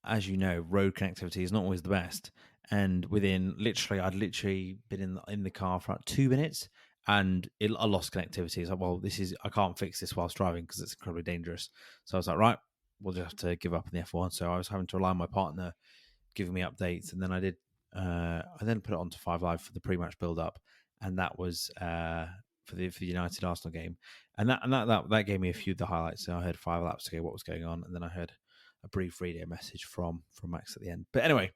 as you know, road connectivity is not always the best. And I'd literally been in the car for about 2 minutes, and I lost connectivity. It's like, well, I can't fix this whilst driving because it's incredibly dangerous. So I was like, right, we'll just have to give up on the F1. So I was having to rely on my partner giving me updates, and then I then put it onto 5 Live for the pre-match build-up, and that was for the United Arsenal game, and that gave me a few of the highlights. So I heard 5 laps ago what was going on, and then I heard a brief radio message from Max at the end. But anyway,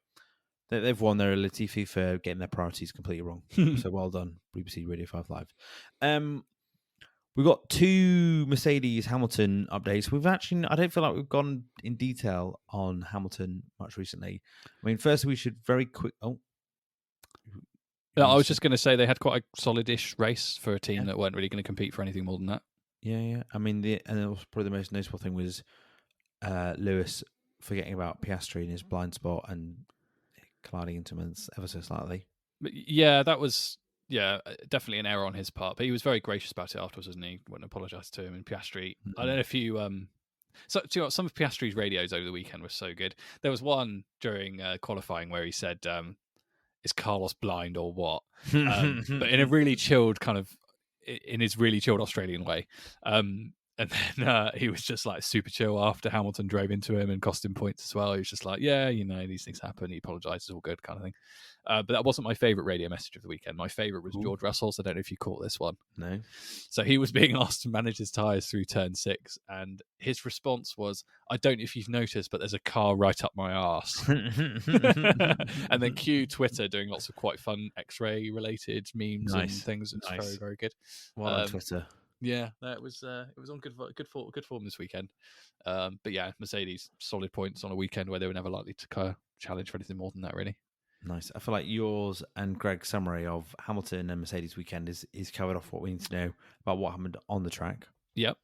they've won their Latifi for getting their priorities completely wrong. So well done, BBC Radio 5 Live. We've got 2 Mercedes Hamilton updates. I don't feel like we've gone in detail on Hamilton much recently. I mean, first we should very quick. I was just going to say they had quite a solid-ish race for a team that weren't really going to compete for anything more than that. Yeah. I mean, probably the most noticeable thing was Lewis forgetting about Piastri in his blind spot and colliding into him ever so slightly. But yeah, that was definitely an error on his part. But he was very gracious about it afterwards, wasn't he? Wouldn't apologise to him. And Piastri, I don't know if you so some of Piastri's radios over the weekend were so good. There was one during qualifying where he said, "Is Carlos blind or what?" But in a really chilled in his really chilled Australian way. And then he was just like super chill after Hamilton drove into him and cost him points as well. He was just like, yeah, these things happen. He apologised, all good kind of thing. But that wasn't my favourite radio message of the weekend. My favourite was George Russell's. I don't know if you caught this one. No. So he was being asked to manage his tyres through turn 6. And his response was, I don't know if you've noticed, but there's a car right up my arse. And then cue Twitter doing lots of quite fun X-ray related memes and things. It's very, very good. Well on Twitter. Yeah, it was on good form this weekend. But yeah, Mercedes solid points on a weekend where they were never likely to challenge for anything more than that, really. Nice. I feel like yours and Greg's summary of Hamilton and Mercedes weekend is covered off what we need to know about what happened on the track. Yep.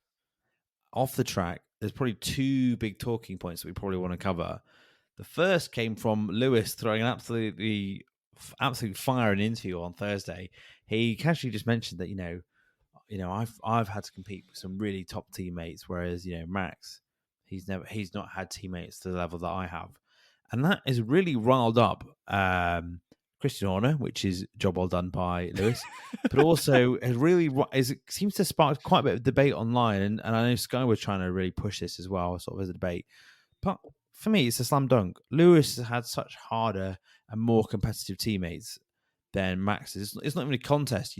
Off the track, there's probably 2 big talking points that we probably want to cover. The first came from Lewis throwing an absolute fire in interview on Thursday. He casually just mentioned that, I've had to compete with some really top teammates, whereas Max, he's not had teammates to the level that I have, and that has really riled up Christian Horner, which is job well done by Lewis, but also it seems to spark quite a bit of debate online, and I know Sky were trying to really push this as well, sort of as a debate. But for me, it's a slam dunk. Lewis has had such harder and more competitive teammates then Max is. It's not even a contest.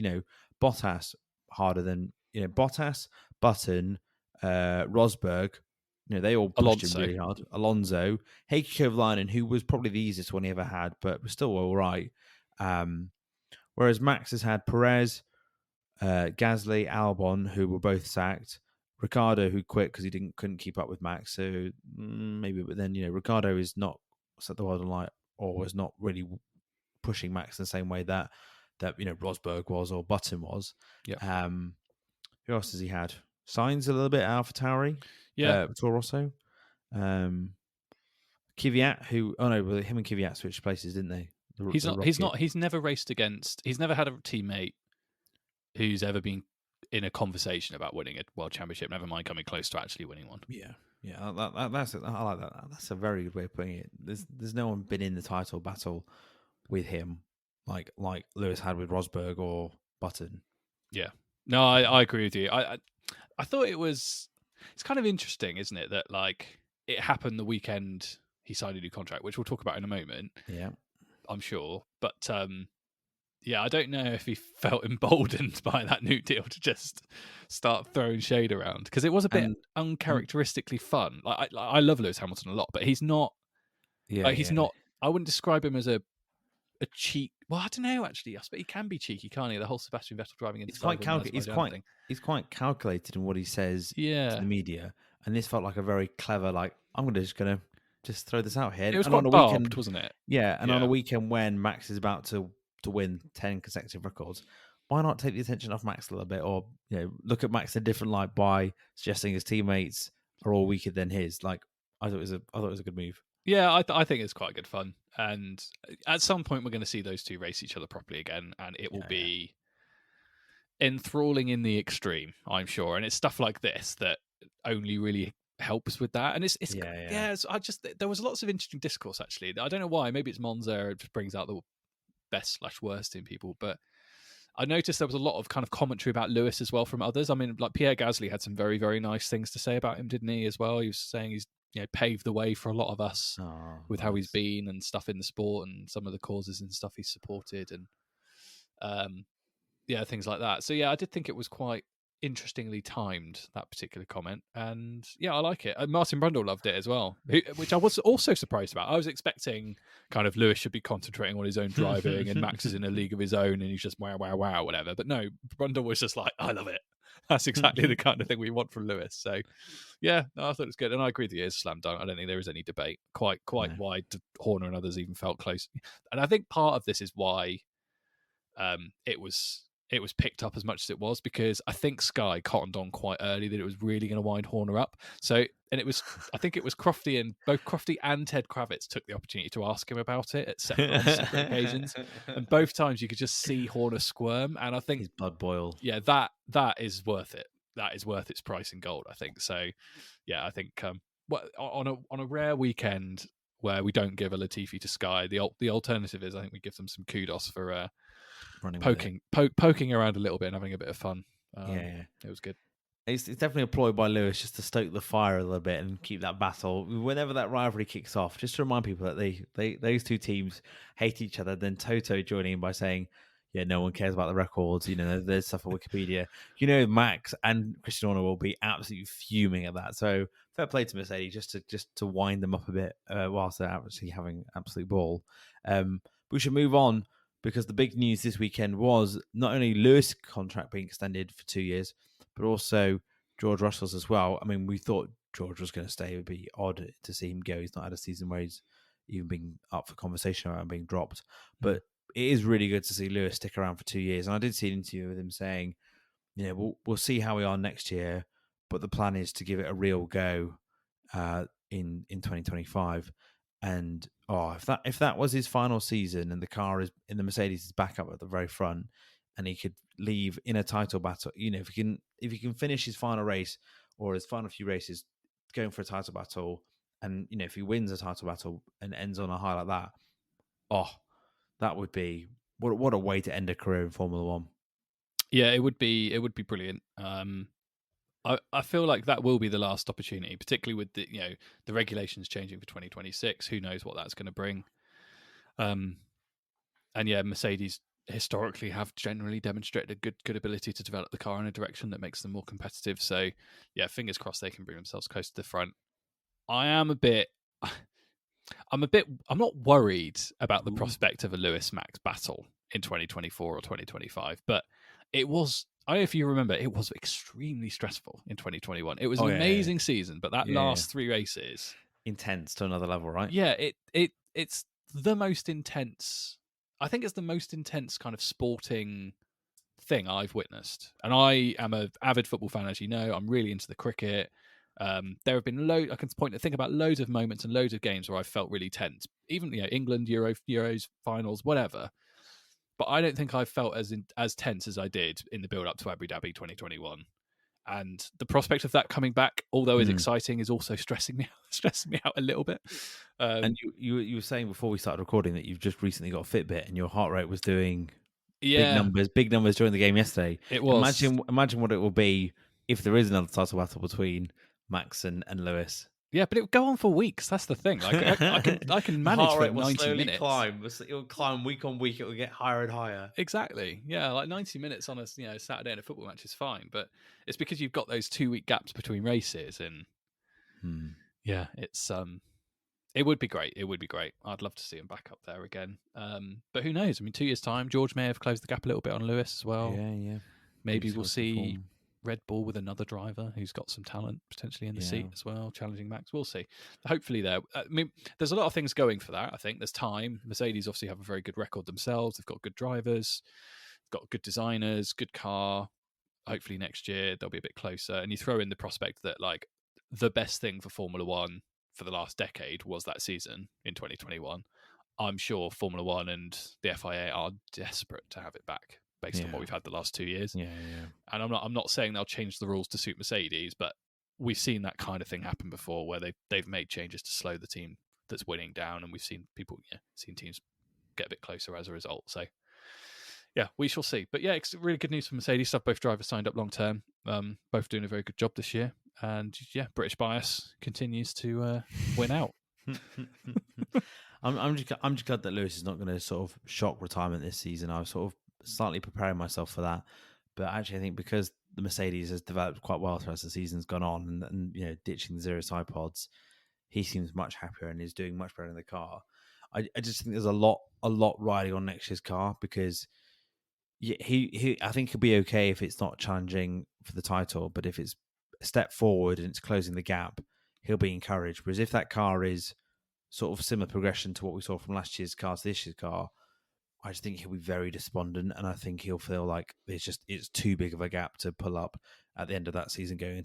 Bottas harder than Bottas, Button, Rosberg. They all pushed him really hard. Alonso, Heikki Kovalainen, who was probably the easiest one he ever had, but was still all right. Whereas Max has had Perez, Gasly, Albon, who were both sacked. Ricciardo, who quit because he couldn't keep up with Max. So maybe, but then Ricciardo is not set the world alight, or was not really pushing Max in the same way that Rosberg was or Button was. Yeah. Who else has he had? Sainz a little bit, AlphaTauri. Yeah. Toro Rosso. Kvyat, him and Kvyat switched places, didn't they? He's never raced against. He's never had a teammate who's ever been in a conversation about winning a world championship. Never mind coming close to actually winning one. Yeah. That's it. I like that. That's a very good way of putting it. There's no one been in the title battle with him like Lewis had with Rosberg or Button. Yeah. No, I agree with you. I thought it's kind of interesting, isn't it, that like it happened the weekend he signed a new contract, which we'll talk about in a moment. Yeah, I'm sure. But I don't know if he felt emboldened by that new deal to just start throwing shade around, because it was a bit uncharacteristically fun. Like I love Lewis Hamilton a lot, but he's not. Yeah, he's not. I wouldn't describe him as a cheek. Well, I don't know. Actually, I suppose he can be cheeky, can't he? The whole Sebastian Vettel driving in. He's quite calculated in what he says to the media, and this felt like a very clever. Like, I'm just gonna throw this out here. It was quite barbed, wasn't it? Yeah, and on a weekend when Max is about to win 10 consecutive records, why not take the attention off Max a little bit, or look at Max in a different light by suggesting his teammates are all weaker than his. Like, I thought it was a good move. Yeah, I think it's quite good fun, and at some point we're going to see those two race each other properly again, and it will be enthralling in the extreme, I'm sure. And it's stuff like this that only really helps with that. And there was lots of interesting discourse actually. I don't know why. Maybe it's Monza. It just brings out the best/worst in people, but I noticed there was a lot of kind of commentary about Lewis as well from others. I mean, like Pierre Gasly had some very, very nice things to say about him, didn't he? As well, he was saying he's paved the way for a lot of us with how he's been and stuff in the sport and some of the causes and stuff he's supported and things like that. So I did think it was quite interestingly timed, that particular comment, and I like it. Martin Brundle loved it as well, which I was also surprised about. I was expecting kind of Lewis should be concentrating on his own driving and Max is in a league of his own and he's just wow whatever, but no, Brundle was just like, I love it. That's exactly the kind of thing we want from Lewis. So I thought it was good, and I agree with you. It's a slam dunk. I don't think there is any debate. Quite wide. Horner and others even felt close, and I think part of this is why it was picked up as much as it was, because I think Sky cottoned on quite early that it was really going to wind Horner up. So, and I think it was both Crofty and Ted Kravitz took the opportunity to ask him about it at separate occasions, and both times you could just see Horner squirm. And I think his blood boil. Yeah, that is worth it. That is worth its price in gold, I think. So, I think on a rare weekend where we don't give a Latifi to Sky, the alternative is I think we give them some kudos for poking around a little bit and having a bit of fun. It was good. It's definitely a ploy by Lewis just to stoke the fire a little bit and keep that battle. Whenever that rivalry kicks off, just to remind people that those two teams hate each other. Then Toto joining in by saying, no one cares about the records. There's stuff on Wikipedia. Max and Christian Horner will be absolutely fuming at that. So fair play to Mercedes just to wind them up a bit whilst they're actually having an absolute ball. But we should move on, because the big news this weekend was not only Lewis' contract being extended for 2 years, but also George Russell's as well. I mean, we thought George was going to stay. It would be odd to see him go. He's not had a season where he's even been up for conversation around being dropped. But it is really good to see Lewis stick around for 2 years. And I did see an interview with him saying, we'll see how we are next year, but the plan is to give it a real go in 2025. And if that was his final season and the car is in the Mercedes is back up at the very front, and he could leave in a title battle, if he can finish his final race or his final few races going for a title battle, and if he wins a title battle and ends on a high like that, that would be what a way to end a career in Formula One. Yeah, it would be brilliant. I feel like that will be the last opportunity, particularly with the regulations changing for 2026. Who knows what that's going to bring? And Mercedes historically have generally demonstrated a good ability to develop the car in a direction that makes them more competitive. So, yeah, fingers crossed they can bring themselves close to the front. I'm not worried about the prospect of a Lewis Max battle in 2024 or 2025, but it was, I don't know if you remember, it was extremely stressful in 2021. It was an amazing season, but that last 3 races, intense to another level, right? Yeah, it's the most intense. I think it's the most intense kind of sporting thing I've witnessed. And I am an avid football fan, as you know. I'm really into the cricket. There have been I can think about loads of moments and loads of games where I felt really tense. Even England, Euros, finals, whatever. But I don't think I've felt as tense as I did in the build up to Abu Dhabi 2021. And the prospect of that coming back, although it's exciting, is also stressing me out a little bit. And you were saying before we started recording that you've just recently got a Fitbit and your heart rate was doing big numbers during the game yesterday. It was. Imagine what it will be if there is another title battle between Max and Lewis. Yeah, but it would go on for weeks. That's the thing. Like, I can manage for 90 minutes. It'll climb week on week. It will get higher and higher. Exactly. Yeah, like 90 minutes on a Saturday in a football match is fine, but it's because you've got those 2-week gaps between races, and yeah, it's it would be great. It would be great. I'd love to see him back up there again. But who knows? I mean, 2 years' time, George may have closed the gap a little bit on Lewis as well. Yeah. Maybe we'll see Red Bull with another driver who's got some talent potentially in the seat as well, challenging Max. We'll see. Hopefully there. I mean, there's a lot of things going for that. I think there's time. Mercedes obviously have a very good record themselves. They've got good drivers, got good designers, good car. Hopefully next year they'll be a bit closer. And you throw in the prospect that like the best thing for Formula One for the last decade was that season in 2021. I'm sure Formula One and the FIA are desperate to have it back, based on what we've had the last 2 years. Yeah. And I'm not saying they'll change the rules to suit Mercedes, but we've seen that kind of thing happen before, where they've made changes to slow the team that's winning down, and we've seen seen teams get a bit closer as a result. So yeah, we shall see. But yeah, it's really good news for Mercedes. Both drivers signed up long term. Both doing a very good job this year, and yeah, British bias continues to win out. I'm just glad that Lewis is not going to sort of shock retirement this season. I was sort of slightly preparing myself for that, but actually I think because the Mercedes has developed quite well as the season's gone on, and ditching the zero side pods, he seems much happier and is doing much better in the car. I just think there's a lot riding on next year's car, because he I think he'll be okay if it's not challenging for the title, but if it's a step forward and it's closing the gap, he'll be encouraged. Whereas if that car is sort of similar progression to what we saw from last year's car to this year's car, I just think he'll be very despondent, and I think he'll feel like it's too big of a gap to pull up at the end of that season, going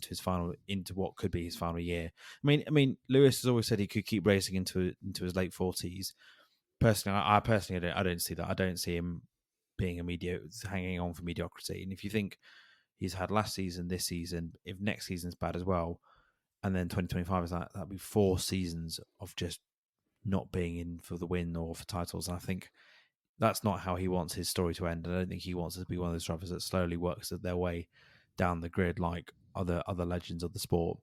into what could be his final year. I mean, Lewis has always said he could keep racing into his late 40s. Personally, I don't see that. I don't see him being hanging on for mediocrity. And if you think he's had last season, this season, if next season's bad as well, and then 2025 is that'll be 4 seasons of just not being in for the win or for titles. And I think that's not how he wants his story to end. I don't think he wants to be one of those drivers that slowly works their way down the grid like other legends of the sport,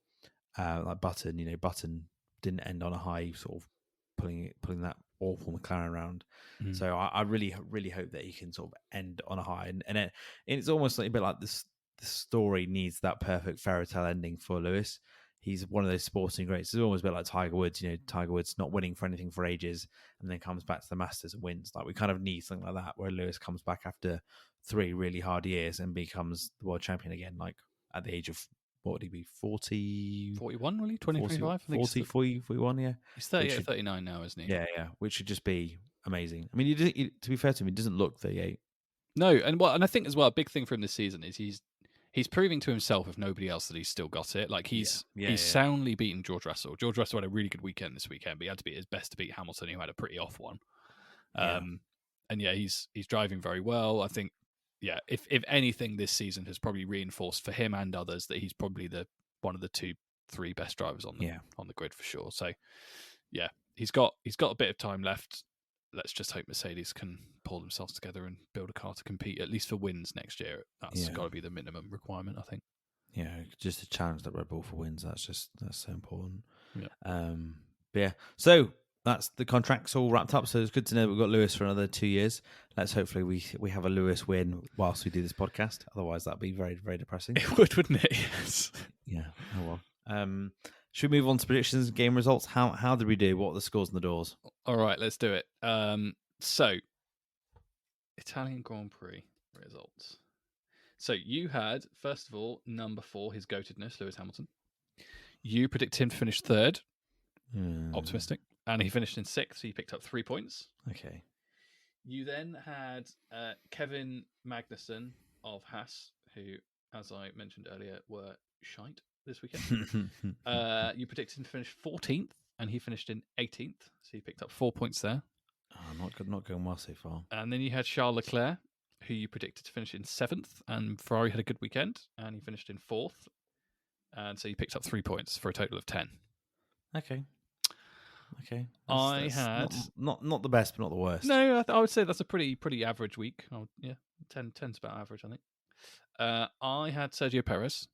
like Button. Button didn't end on a high, sort of pulling that awful McLaren around. So I really, really hope that he can sort of end on a high. And it's almost like a bit like this. The story needs that perfect fairy tale ending for Lewis. He's one of those sporting greats. It's almost a bit like Tiger Woods. Tiger Woods not winning for anything for ages and then comes back to the Masters and wins. Like, we kind of need something like that, where Lewis comes back after 3 really hard years and becomes the world champion again, like at the age of, what would he be, 41, really? 2025? 41, yeah. He's 38 or 39 now, isn't he? Yeah, which should just be amazing. I mean, to be fair to him, he doesn't look 38. No, and I think as well, a big thing for him this season is he's proving to himself, if nobody else, that he's still got it. Like, he's soundly beaten George Russell. George Russell had a really good weekend this weekend, but he had to be his best to beat Hamilton, who had a pretty off one. And he's driving very well. I think, if anything, this season has probably reinforced for him and others that he's probably one of the 2-3 best drivers on the grid for sure. So yeah, he's got a bit of time left. Let's just hope Mercedes can pull themselves together and build a car to compete, at least for wins next year. That's got to be the minimum requirement, I think. Yeah, just to challenge that Red Bull for wins. That's so important. Yeah. But yeah. So that's the contract's all wrapped up. So it's good to know we've got Lewis for another 2 years. Let's hopefully we have a Lewis win whilst we do this podcast. Otherwise, that'd be very, very depressing. It would, wouldn't it? Yes. Yeah. Oh well. Should we move on to predictions, game results? How did we do? What are the scores on the doors? All right, let's do it. So, Italian Grand Prix results. So you had, first of all, number 4, his goatedness, Lewis Hamilton. You predicted him to finish 3rd. Optimistic. And he finished in 6th, so you picked up 3 points. Okay. You then had Kevin Magnussen of Haas, who, as I mentioned earlier, were shite this weekend. You predicted him to finish 14th, and he finished in 18th, so you picked up 4 points there. Oh, not going well so far. And then you had Charles Leclerc, who you predicted to finish in 7th, and Ferrari had a good weekend, and he finished in 4th. And so you picked up 3 points for a total of 10. Okay. I had not the best, but not the worst. No, I would say that's a pretty average week. 10's about average, I think. I had Sergio Perez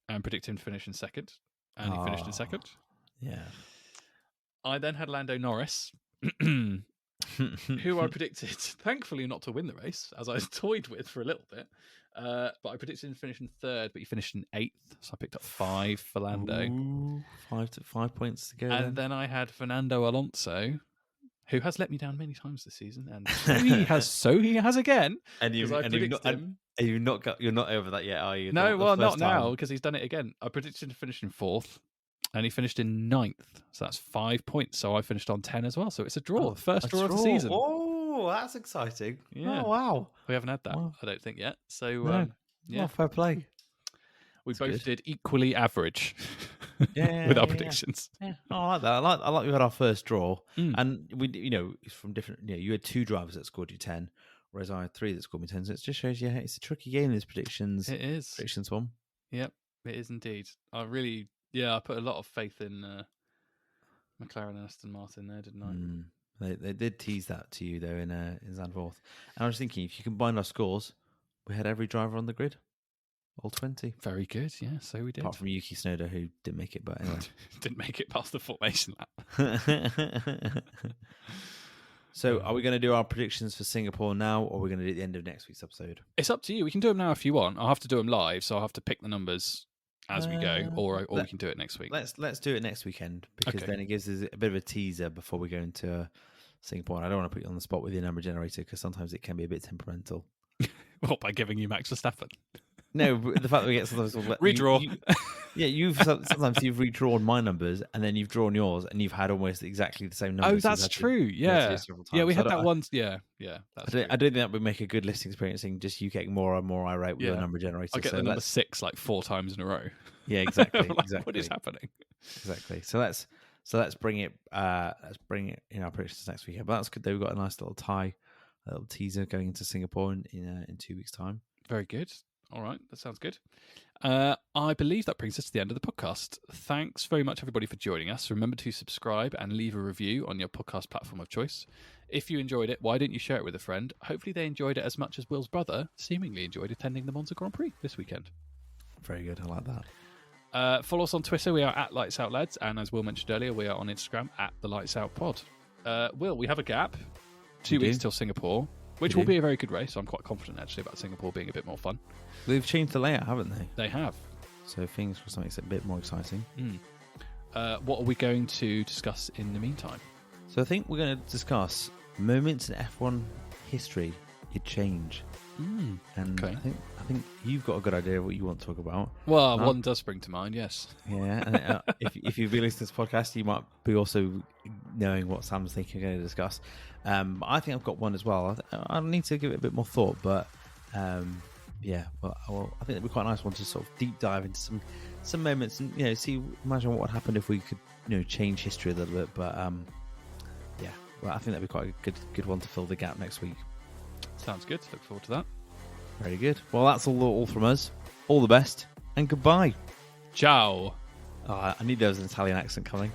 and predicted him to finish in 2nd, and he finished in 2nd. Yeah. I then had Lando Norris, who I predicted, thankfully, not to win the race, as I toyed with for a little bit. But I predicted him to finish in 3rd, but he finished in 8th, so I picked up 5 for Lando. Ooh, 5 points to go. And then I had Fernando Alonso, who has let me down many times this season, and so he has again. And you're not over that yet, are you? No, well, not now, because he's done it again. I predicted him to finish in 4th, and he finished in 9th, so that's 5 points. So I finished on 10 as well. So it's a draw, the first draw of the season. Oh, that's exciting! Yeah. Oh, wow. We haven't had that, I don't think yet. So yeah, fair play. We both did equally average. Yeah, with our predictions. Yeah. Oh, I like that. I like we had our first draw, and we, from different. You had 2 drivers that scored you 10, whereas I had 3 that scored me 10. So it just shows you it's a tricky game. These predictions. It is predictions one. Yep, it is indeed. I put a lot of faith in McLaren and Aston Martin there, didn't I? They did tease that to you though in Zandvoort, and I was thinking if you combine our scores, we had every driver on the grid. All 20. Very good, yeah, so we did. Apart from Yuki Tsunoda, who didn't make it, but anyway. Didn't make it past the formation lap. So, are we going to do our predictions for Singapore now, or are we going to do it at the end of next week's episode? It's up to you. We can do them now if you want. I'll have to do them live, so I'll have to pick the numbers as we go, or we can do it next week. Let's do it next weekend, because then it gives us a bit of a teaser before we go into Singapore. And I don't want to put you on the spot with your number generator, because sometimes it can be a bit temperamental. What, by giving you Max Verstappen? No, the fact that we get sometimes redraw. Sometimes you've redrawn my numbers and then you've drawn yours and you've had almost exactly the same numbers. Oh, that's true. Yeah, we had that once. Yeah. I don't think that would make a good listening experience. Just you getting more and more irate with your number generator. I get the number 6 like 4 times in a row. Yeah, exactly. What is happening? Exactly. So let's bring it. Let's bring it in our predictions next weekend. But that's good. We've got a nice little a little teaser going into Singapore in 2 weeks' time. Very good. All right, that sounds good. I believe that brings us to the end of the podcast. Thanks very much, everybody, for joining us. Remember to subscribe and leave a review on your podcast platform of choice. If you enjoyed it, why don't you share it with a friend? Hopefully they enjoyed it as much as Will's brother seemingly enjoyed attending the Monza Grand Prix this weekend. Very good. I like that. Follow us on Twitter. We are at Lights Out Lads. And as Will mentioned earlier, we are on Instagram at The Lights Out Pod. Will, we have a gap. 2 weeks till Singapore. Which will be a very good race. I'm quite confident, actually, about Singapore being a bit more fun. They've changed the layout, haven't they? They have. So things for something a bit more exciting. What are we going to discuss in the meantime? So I think we're going to discuss moments in F1 history it change. And I think you've got a good idea of what you want to talk about. Well, one does spring to mind, yes. Yeah, and if you've been listening to this podcast, you might be also knowing what Sam's thinking we're going to discuss. I think I've got one as well. I need to give it a bit more thought, but I think it'd be quite a nice one to sort of deep dive into some moments and imagine what would happen if we could change history a little bit. But I think that'd be quite a good one to fill the gap next week. Sounds good. Look forward to that. Very good. Well, that's all from us. All the best and goodbye. Ciao. I need there was an Italian accent coming.